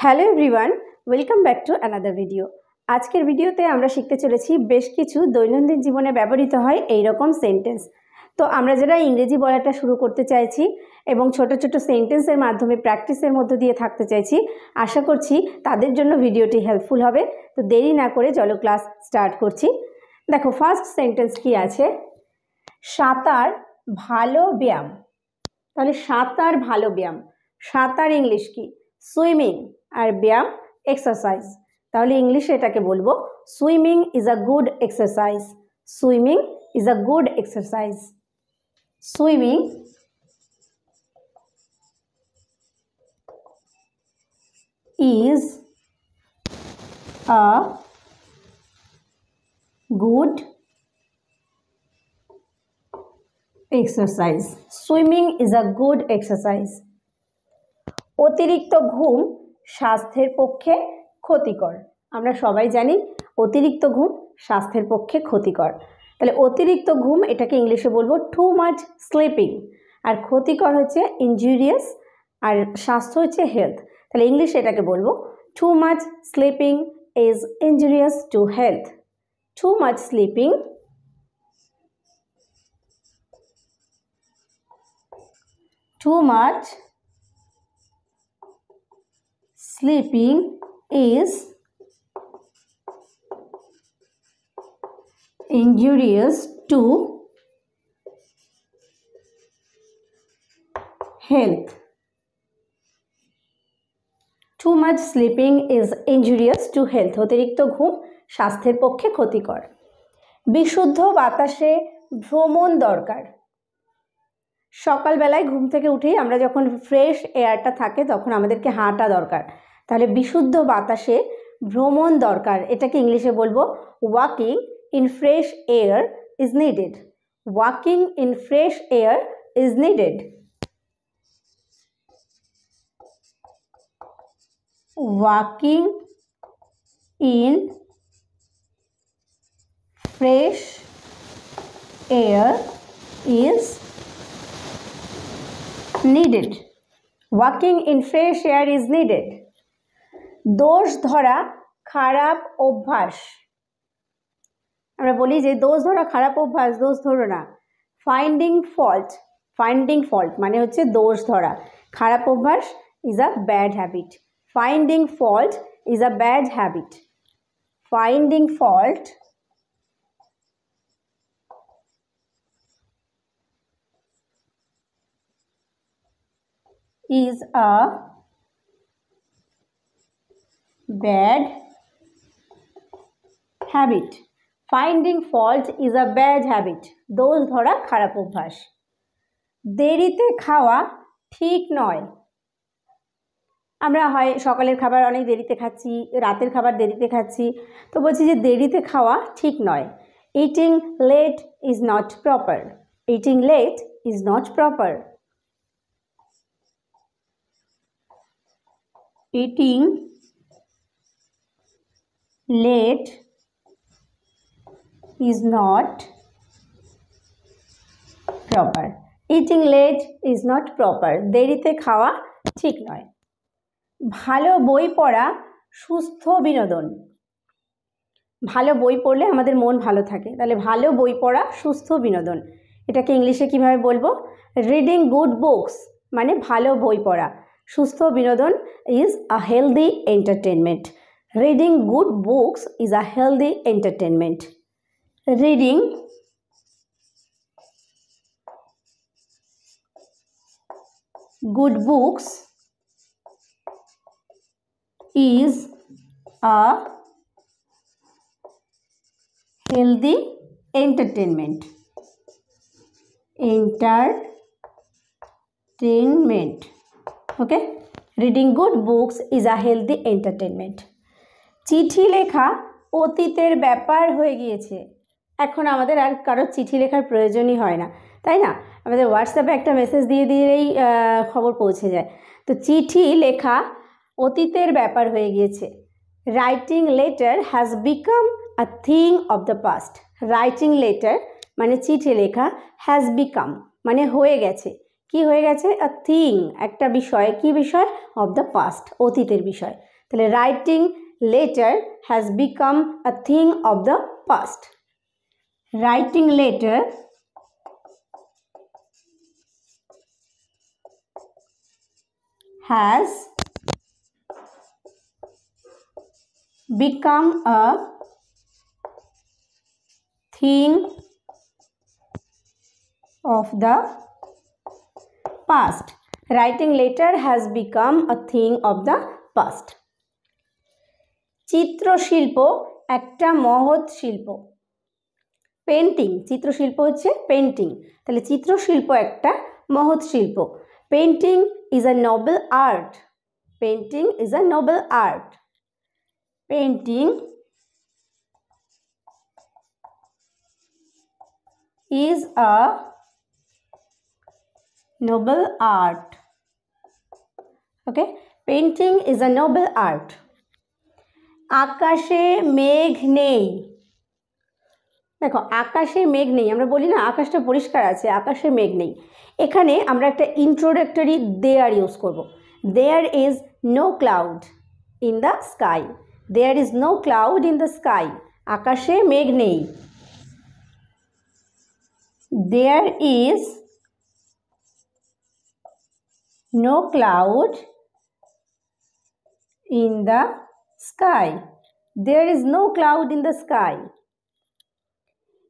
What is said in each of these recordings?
Hello everyone, welcome back to another video. আজকের ভিডিওতে আমরা শিখতে চলেছি বেশ কিছু দৈনন্দিন জীবনে ব্যবহৃত হয় এই রকম সেন্টেন্স। তো আমরা যারা ইংরেজি বলাটা শুরু করতে চাইছি এবং ছোট ছোট সেন্টেন্সের মাধ্যমে প্র্যাকটিসের মধ্য দিয়ে থাকতে চাইছি, আশা করছি তাদের জন্য ভিডিওটি হেল্পফুল হবে। তো দেরি না করে চলো ক্লাস স্টার্ট করছি। দেখো, ফার্স্ট সেন্টেন্স কি আছে, সাঁতার ভালো ব্যায়াম। তাহলে সাঁতার ভালো ব্যায়াম, সাঁতার ইংলিশ কি? সুইমিং, আর ব্যায়াম এক্সারসাইজ। তাহলে ইংলিশে এটাকে বলবো swimming is a good exercise. Swimming is a good exercise. Swimming is a good exercise. Swimming is a good exercise. অতিরিক্ত ঘুম স্বাস্থ্যের পক্ষে ক্ষতিকর। আমরা সবাই জানি অতিরিক্ত ঘুম স্বাস্থ্যের পক্ষে ক্ষতিকর। তাহলে অতিরিক্ত ঘুম এটাকে ইংলিশে বলবো টু মাচ স্লিপিং, আর ক্ষতিকর হচ্ছে ইনজুরিয়াস, আর স্বাস্থ্য হচ্ছে হেলথ। তাহলে ইংলিশে এটাকে বলবো too much sleeping is injurious to health. Too much sleeping sleeping is injurious to health. Too much sleeping is injurious to health. অতিরিক্ত ঘুম স্বাস্থ্যের পক্ষে ক্ষতিকর। বিশুদ্ধ বাতাসে ভ্রমণ দরকার। সকালবেলায় ঘুম থেকে উঠেই আমরা যখন ফ্রেশ এয়ারটা থাকে তখন আমাদেরকে হাঁটা দরকার। তাহলে বিশুদ্ধ বাতাসে ভ্রমণ দরকার, এটাকে ইংলিশে বলবো walking in fresh air is needed. Walking in fresh air is needed. Walking in fresh air is needed. Walking in fresh air is needed. দোষ ধরা খারাপ অভ্যাস। আমরা বলি যে দোষ ধরা খারাপ অভ্যাস, দোষ ধরো না। ফাইন্ডিং ফল্ট, ফাইন্ডিং ফল্ট মানে হচ্ছে দোষ ধরা। খারাপ অভ্যাস is a bad habit. Finding fault is a bad habit. Finding fault is a bad habit. Finding fault is a bad habit. দোষ ধরা খারাপ অভ্যাস। দেরিতে খাওয়া ঠিক নয়। আমরা হয় সকালের খাবার অনেক দেরিতে খাচ্ছি, রাতের খাবার দেরিতে খাচ্ছি, তো বলছি যে দেরিতে খাওয়া ঠিক নয়। Eating late is not proper. Eating late is not proper. Eating late is not proper. Eating late is not proper. দেরিতে খাওয়া ঠিক নয়। ভালো বই পড়া সুস্থ বিনোদন। ভালো বই পড়লে আমাদের মন ভালো থাকে, তাহলে ভালো বই পড়া সুস্থ বিনোদন। এটাকে ইংলিশে কিভাবে বলবো? রিডিং গুড বুকস মানে ভালো বই পড়া। সুস্থ বিনোদন is a healthy entertainment. Reading good books is a healthy entertainment. Reading good books is a healthy entertainment. Entertainment. Okay? Reading good books is a healthy entertainment. চিঠি লেখা অতীতের ব্যাপার হয়ে গিয়েছে। এখন আমাদের আর কারো চিঠি লেখার প্রয়োজনই হয় না, তাই না? আমাদের হোয়াটসঅ্যাপে একটা মেসেজ দিয়ে দিলেই খবর পৌঁছে যায়। তো চিঠি লেখা অতীতের ব্যাপার হয়ে গিয়েছে। Writing letter has become a thing of the past. Writing letter মানে চিঠি লেখা, হ্যাজ বিকাম মানে হয়ে গেছে। কি হয়ে গেছে? আ থিং, একটা বিষয়। কি বিষয়? অফ দ্য পাস্ট, অতীতের বিষয়। তাহলে writing letter has become a thing of the past. Writing letter has become a thing of the past. Writing letter has become a thing of the past. চিত্রশিল্প একটা মহৎ শিল্প। পেন্টিং, চিত্রশিল্প হচ্ছে painting, তাহলে চিত্রশিল্প একটা মহৎ শিল্প। Painting is a noble art. Painting is a noble art. Painting is a noble art. Okay, painting is a noble art. আকাশে মেঘ নেই। দেখো আকাশে মেঘ নেই, আমরা বলি না আকাশটা পরিষ্কার আছে, আকাশে মেঘ নেই। এখানে আমরা একটা ইন্ট্রোডাক্টরি দেয়ার ইউজ করব। There is no cloud in the sky. There is no cloud in the sky. আকাশে মেঘ নেই। There is no cloud in the sky. There is no cloud in the sky.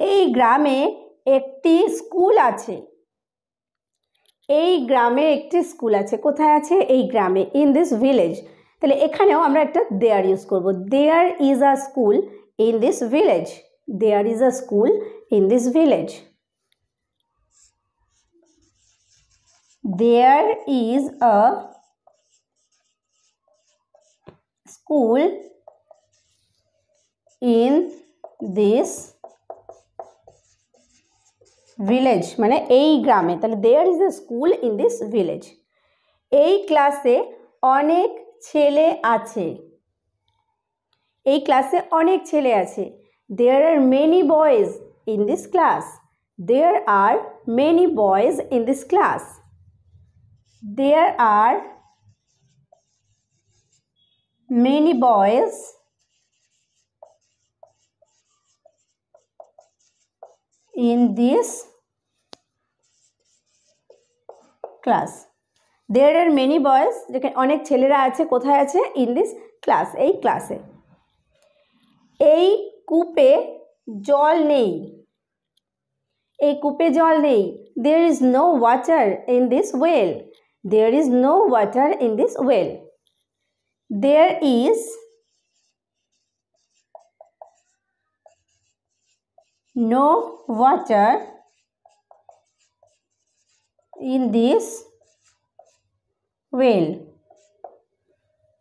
এই গ্রামে একটি school আছে। এই গ্রামে একটি স্কুল আছে। কোথায় আছে? এই গ্রামে, ইন দিস ভিলেজ। তাহলে এখানেও আমরা একটা দেয়ার ইউজ করব। There is a school in this village. There is a school in this village. There is a school in this village, মানে এই গ্রামে। তাহলে there is a school in this village. এই ক্লাসে অনেক ছেলে আছে। এই ক্লাসে অনেক ছেলে আছে। There are many boys in this class. There are many boys in this class. There are many boys in this class. There are many boys, যেখানে অনেক ছেলেরা আছে। কোথায় আছে? in this class, এই ক্লাসে। এই কূপে জল নেই। এই কূপে জল নেই। there is no water in this well. there is no water in this well. there is no water in this well.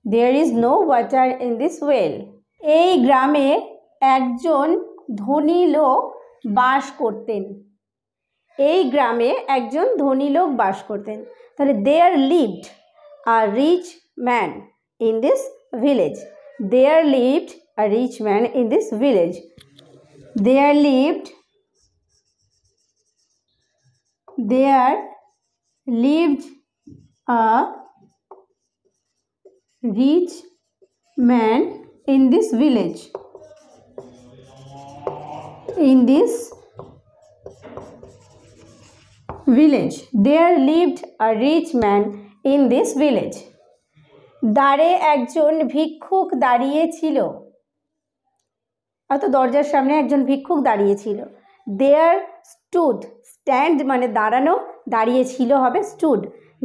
There is no water in this well. এই গ্রামে একজন ধনী লোক বাস করতেন। এই গ্রামে একজন ধনী লোক বাস করতেন। তাহলে there lived a rich man in this village. There lived a rich man in this village. There lived a rich man in this village. In this village. There lived a rich man in this village. দ্বারে একজন ভিক্ষুক দাঁড়িয়ে ছিল। অর্থাৎ দরজার সামনে একজন ভিক্ষুক দাঁড়িয়ে ছিল। দেয়ার স্টুড, স্ট্যান্ড মানে দাঁড়ানো, দাঁড়িয়ে ছিল হবে stood.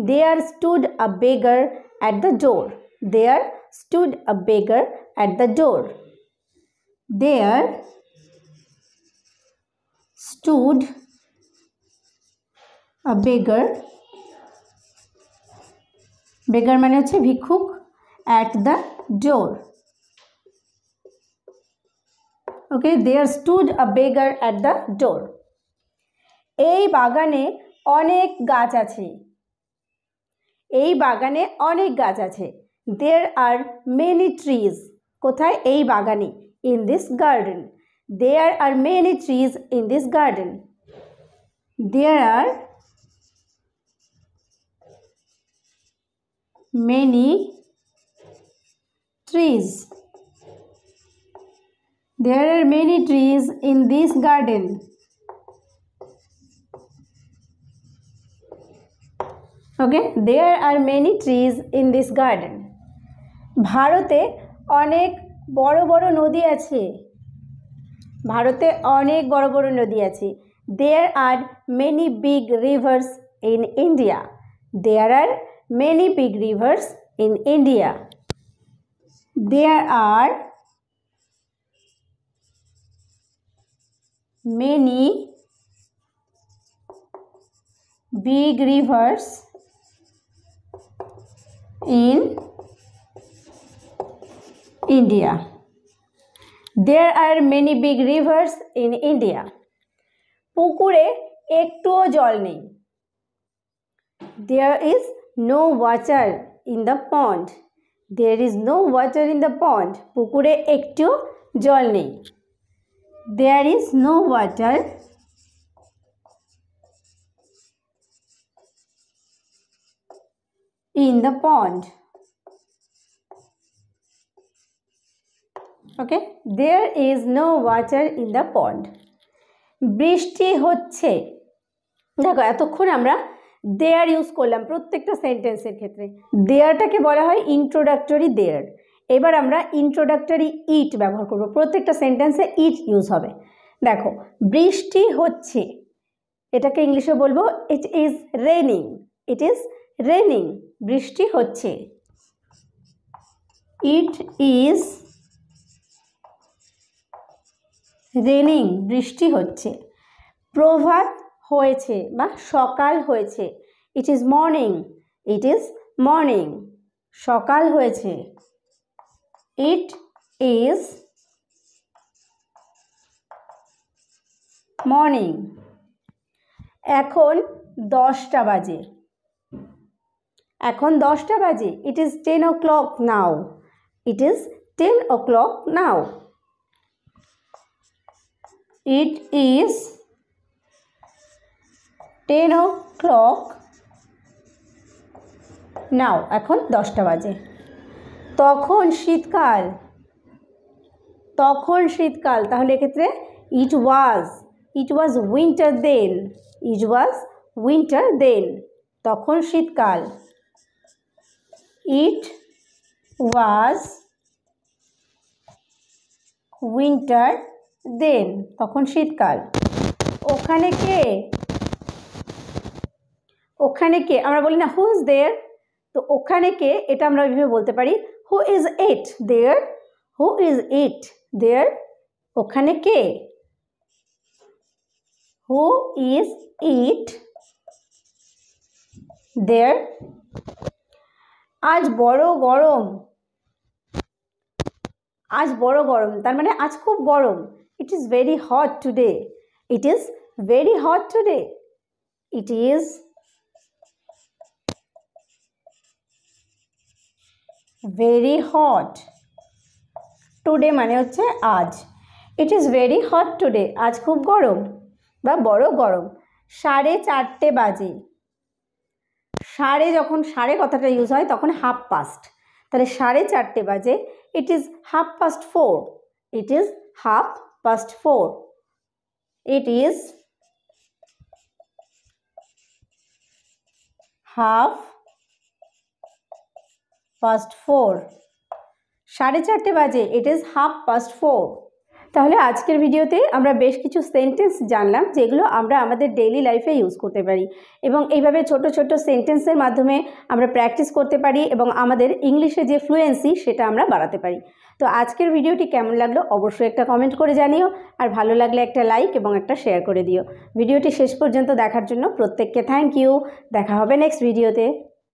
There stood a beggar at the door. There stood a beggar at the door. There stood a beggar, beggar মানে হচ্ছে ভিক্ষুক, at the door. Okay, there stood a beggar at the door. এই বাগানে অনেক গাছ আছে। এই বাগানে অনেক গাছ আছে। there are many trees. কোথায়? এই বাগানে, in this garden. there are many trees in this garden. there are many trees. There are many trees in this garden. Okay, there are many trees in this garden. ভারতে অনেক বড় বড় নদী আছে। ভারতে অনেক বড় বড় নদী আছে। There are many big rivers in India. There are many big rivers in India. There are many big rivers in India. There are many big rivers in India. পুকুরে একটুও জল নেই। There is no water in the pond. There is no water in the pond. পুকুরে একটু জল নেই। There is no water in the pond. Okay, there is no water in the pond. বৃষ্টি হচ্ছে। দেখো এতক্ষণ আমরা দেয়ার ইউজ করলাম প্রত্যেকটা সেন্টেন্সের ক্ষেত্রে। দেয়ারটাকে বলা হয় ইন্ট্রোডাক্টরি দেয়ার। এবার আমরা ইন্ট্রোডাক্টরি ইট ব্যবহার করব, প্রত্যেকটা সেন্টেন্সে ইট ইউজ হবে। দেখো বৃষ্টি হচ্ছে, এটাকে ইংলিশে বলবো it is raining. It is raining, বৃষ্টি হচ্ছে। ইট ইজ রেনিং, বৃষ্টি হচ্ছে। প্রভাত হয়েছে বা সকাল হয়েছে। It is morning. It is morning, সকাল হয়েছে। It is morning. এখন 10টা বাজে। এখন 10টা বাজে। It is 10 o'clock now. It is 10 o'clock now. It is 10 o'clock now. এখন 10টা বাজে। তখন শীতকাল। তখন শীতকাল, তাহলে এক্ষেত্রে it was winter then. It was winter then. তখন শীতকাল। It was winter দেন, তখন শীতকাল। ওখানে কে? ওখানে কে আমরা বলি না হু ইজ দেয়ার, তো ওখানে কে এটা আমরা এইভাবে বলতে পারি who is it there. Who is it দেয়ার, ওখানে কে? হু ইজ ইট দেয়ার। আজ বড় গরম। আজ বড় গরম, তার মানে আজ খুব গরম। It is very hot today. It is very hot today. It is very hot today মানে হচ্ছে আজ। It is very hot today. আজ খুব গরম বা বড় গরম। 4:30 বাজে। সাড়ে যখন সাড়ে কথাটা ইউজ হয় তখন হাফ পাস্ট, তাহলে 4:30 বাজে। It is 4:30. It is 4:30. It is 4:30. 4:30 বাজে। It is 4:30. তাহলে আজকের ভিডিওতে আমরা বেশ কিছু সেন্টেন্স জানলাম যেগুলো আমরা আমাদের ডেইলি লাইফে ইউজ করতে পারি, এবং এইভাবে ছোট ছোট সেন্টেন্সের মাধ্যমে আমরা প্র্যাকটিস করতে পারি এবং আমাদের ইংলিশে যে ফ্লুয়েন্সি সেটা আমরা বাড়াতে পারি। তো আজকের ভিডিওটি কেমন লাগলো অবশ্যই একটা কমেন্ট করে জানিও, আর ভালো লাগলে একটা লাইক এবং একটা শেয়ার করে দিও। ভিডিওটি শেষ পর্যন্ত দেখার জন্য প্রত্যেককে থ্যাংক ইউ। দেখা হবে নেক্সট ভিডিওতে।